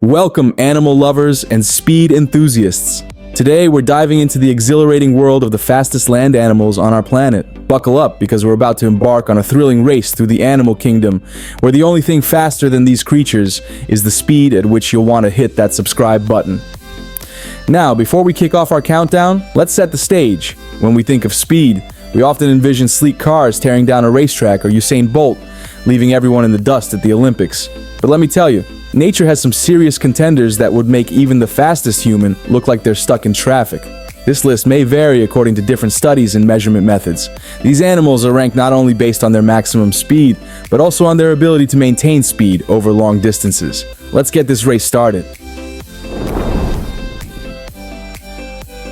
Welcome, animal lovers and speed enthusiasts. Today, we're diving into the exhilarating world of the fastest land animals on our planet. Buckle up, because we're about to embark on a thrilling race through the animal kingdom, where the only thing faster than these creatures is the speed at which you'll want to hit that subscribe button. Now, before we kick off our countdown, let's set the stage. When we think of speed, we often envision sleek cars tearing down a racetrack or Usain Bolt, leaving everyone in the dust at the Olympics. But let me tell you, nature has some serious contenders that would make even the fastest human look like they're stuck in traffic. This list may vary according to different studies and measurement methods. These animals are ranked not only based on their maximum speed, but also on their ability to maintain speed over long distances. Let's get this race started.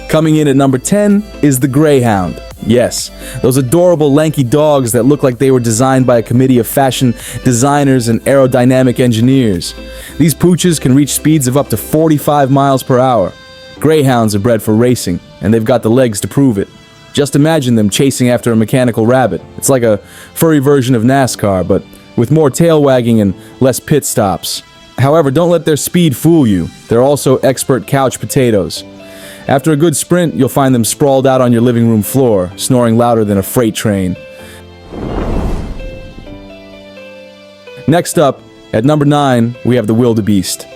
Coming in at number 10 is the greyhound. Yes, those adorable lanky dogs that look like they were designed by a committee of fashion designers and aerodynamic engineers. These pooches can reach speeds of up to 45 miles per hour. Greyhounds are bred for racing, and they've got the legs to prove it. Just imagine them chasing after a mechanical rabbit. It's like a furry version of NASCAR, but with more tail wagging and less pit stops. However, don't let their speed fool you. They're also expert couch potatoes. After a good sprint, you'll find them sprawled out on your living room floor, snoring louder than a freight train. Next up, at number 9, we have the wildebeest.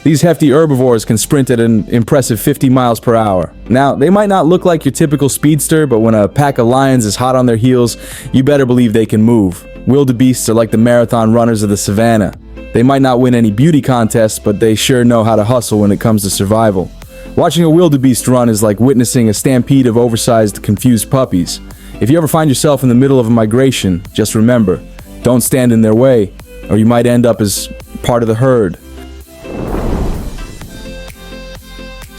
These hefty herbivores can sprint at an impressive 50 miles per hour. Now, they might not look like your typical speedster, but when a pack of lions is hot on their heels, you better believe they can move. Wildebeests are like the marathon runners of the savannah. They might not win any beauty contests, but they sure know how to hustle when it comes to survival. Watching a wildebeest run is like witnessing a stampede of oversized, confused puppies. If you ever find yourself in the middle of a migration, just remember, don't stand in their way, or you might end up as part of the herd.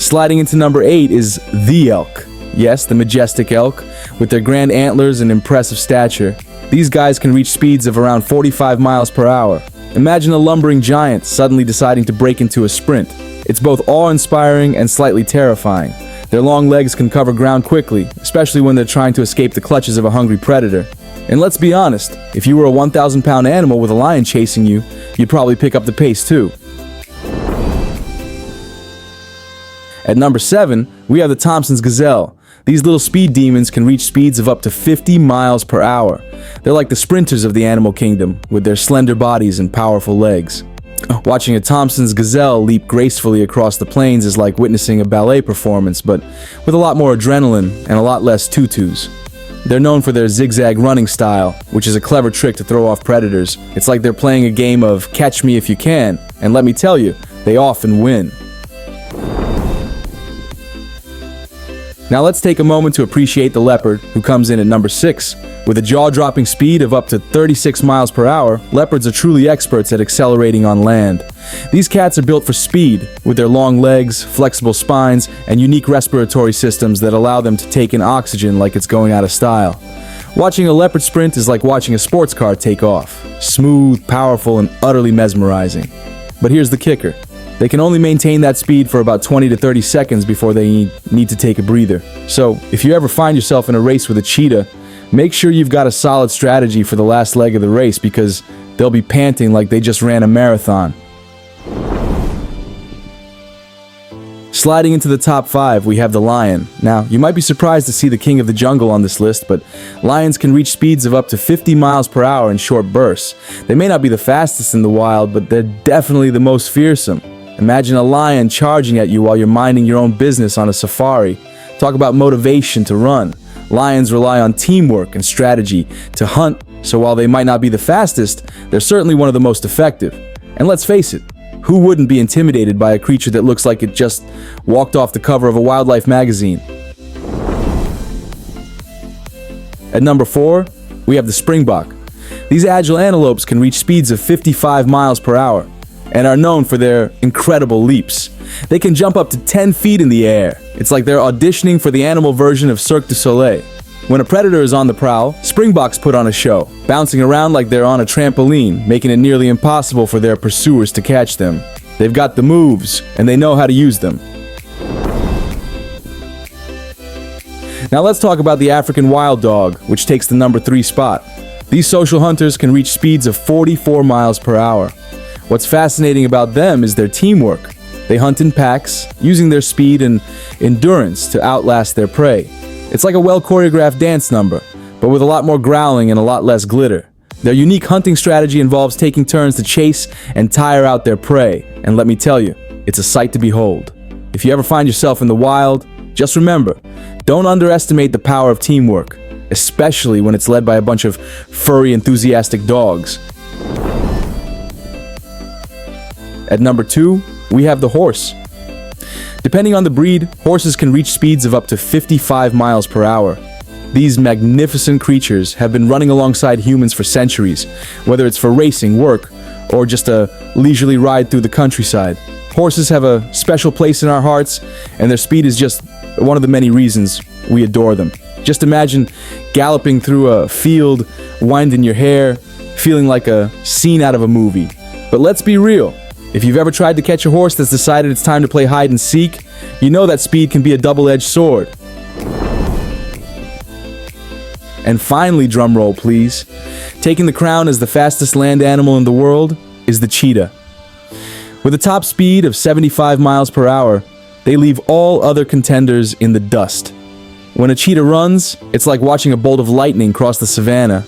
Sliding into number 8 is the elk. Yes, the majestic elk, with their grand antlers and impressive stature. These guys can reach speeds of around 45 miles per hour. Imagine a lumbering giant suddenly deciding to break into a sprint. It's both awe-inspiring and slightly terrifying. Their long legs can cover ground quickly, especially when they're trying to escape the clutches of a hungry predator. And let's be honest, if you were a 1,000-pound animal with a lion chasing you, you'd probably pick up the pace too. At number 7, we have the Thompson's gazelle. These little speed demons can reach speeds of up to 50 miles per hour. They're like the sprinters of the animal kingdom, with their slender bodies and powerful legs. Watching a Thompson's gazelle leap gracefully across the plains is like witnessing a ballet performance, but with a lot more adrenaline and a lot less tutus. They're known for their zigzag running style, which is a clever trick to throw off predators. It's like they're playing a game of catch me if you can, and let me tell you, they often win. Now let's take a moment to appreciate the leopard, who comes in at number 6. With a jaw-dropping speed of up to 36 miles per hour, leopards are truly experts at accelerating on land. These cats are built for speed, with their long legs, flexible spines, and unique respiratory systems that allow them to take in oxygen like it's going out of style. Watching a leopard sprint is like watching a sports car take off. Smooth, powerful, and utterly mesmerizing. But here's the kicker. They can only maintain that speed for about 20 to 30 seconds before they need to take a breather. So, if you ever find yourself in a race with a cheetah, make sure you've got a solid strategy for the last leg of the race, because they'll be panting like they just ran a marathon. Sliding into the top 5, we have the lion. Now, you might be surprised to see the king of the jungle on this list, but lions can reach speeds of up to 50 miles per hour in short bursts. They may not be the fastest in the wild, but they're definitely the most fearsome. Imagine a lion charging at you while you're minding your own business on a safari. Talk about motivation to run. Lions rely on teamwork and strategy to hunt, so while they might not be the fastest, they're certainly one of the most effective. And let's face it, who wouldn't be intimidated by a creature that looks like it just walked off the cover of a wildlife magazine? At number 4, we have the springbok. These agile antelopes can reach speeds of 55 miles per hour and are known for their incredible leaps. They can jump up to 10 feet in the air. It's like they're auditioning for the animal version of Cirque du Soleil. When a predator is on the prowl, springboks put on a show, bouncing around like they're on a trampoline, making it nearly impossible for their pursuers to catch them. They've got the moves, and they know how to use them. Now let's talk about the African wild dog, which takes the number 3 spot. These social hunters can reach speeds of 44 miles per hour. What's fascinating about them is their teamwork. They hunt in packs, using their speed and endurance to outlast their prey. It's like a well-choreographed dance number, but with a lot more growling and a lot less glitter. Their unique hunting strategy involves taking turns to chase and tire out their prey, and let me tell you, it's a sight to behold. If you ever find yourself in the wild, just remember, don't underestimate the power of teamwork, especially when it's led by a bunch of furry, enthusiastic dogs. At number 2, we have the horse. Depending on the breed, horses can reach speeds of up to 55 miles per hour. These magnificent creatures have been running alongside humans for centuries, whether it's for racing, work, or just a leisurely ride through the countryside. Horses have a special place in our hearts, and their speed is just one of the many reasons we adore them. Just imagine galloping through a field, winding your hair, feeling like a scene out of a movie. But let's be real. If you've ever tried to catch a horse that's decided it's time to play hide and seek, you know that speed can be a double-edged sword. And finally, drumroll please, taking the crown as the fastest land animal in the world is the cheetah. With a top speed of 75 miles per hour, they leave all other contenders in the dust. When a cheetah runs, it's like watching a bolt of lightning cross the savannah.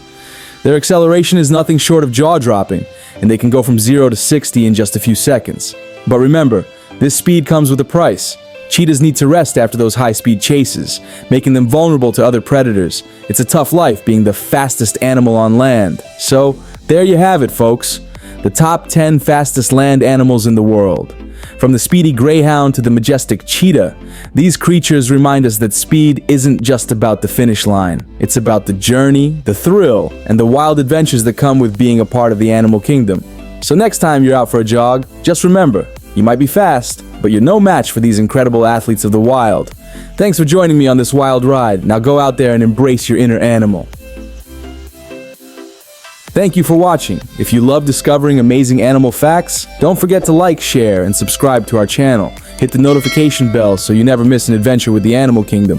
Their acceleration is nothing short of jaw-dropping, and they can go from 0 to 60 in just a few seconds. But remember, this speed comes with a price. Cheetahs need to rest after those high-speed chases, making them vulnerable to other predators. It's a tough life being the fastest animal on land. So, there you have it, folks. The top 10 fastest land animals in the world. From the speedy greyhound to the majestic cheetah, these creatures remind us that speed isn't just about the finish line. It's about the journey, the thrill, and the wild adventures that come with being a part of the animal kingdom. So next time you're out for a jog, just remember, you might be fast, but you're no match for these incredible athletes of the wild. Thanks for joining me on this wild ride. Now go out there and embrace your inner animal. Thank you for watching. If you love discovering amazing animal facts, don't forget to like, share, and subscribe to our channel. Hit the notification bell so you never miss an adventure with the animal kingdom.